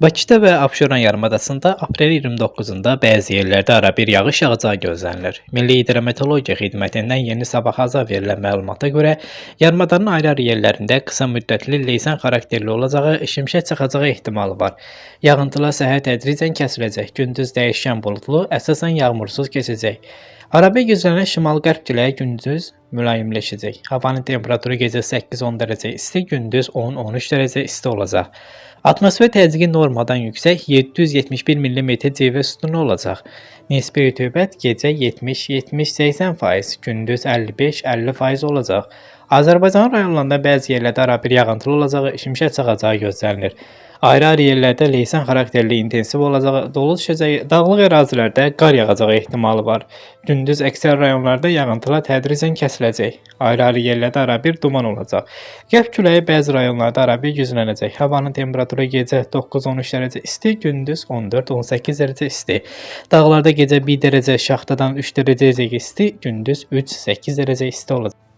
Bakıda və Abşeron yarımadasında aprel 29-da bəzi yerlərdə arabir yağış yağacağı gözlənilir. Milli Hidrometeorologiya Xidmətindən yeni sabahaza verilən məlumata görə, yarımadanın ayrı-ayrı yerlərində qısa müddətli leysan xarakterli olacağı, şimşək çaxacağı ehtimalı var. Yağıntılar səhər tədricən kəsiləcək, gündüz dəyişkən buludlu, əsasən yağmursuz keçəcək. Arabir güclənən şimal-qərb küləyi gündüz mülayimləşəcək. Havanın temperaturu gecə 8-10 dərəcə isti, gündüz 10-13 dərəcə isti olacaq. Atmosfer təzyiqi normadan yüksək 771 mm civə sütunu olacaq. Nisbi rütubət gecə 70-80%, gündüz 55-50% olacaq. Azərbaycanın rayonlarında bəzi yerlərdə arabir yağıntılı olacağı, şimşək çaxacağı gözlənilir. Ayrı-ayrı yerlərdə leysan xarakterli intensiv olacağı, dolu düşəcəyi, dağlıq ərazilərdə qar yağacağı ehtimalı var. Gündüz əksər rayonlarda yağıntılar tədricən kəsiləcək. Ayrı-ayrı yerlərdə arabir duman olacaq. Qərb küləyi bəzi rayonlarda arabir güclənəcək. Havanın temperaturu gecə 9-13 dərəcə isti, gündüz 14-18 dərəcə isti. Dağlarda gecə 1 dərəcə, şaxtadan 3 dərəcə isti, gündüz 3-8 dərəcə isti olacaq.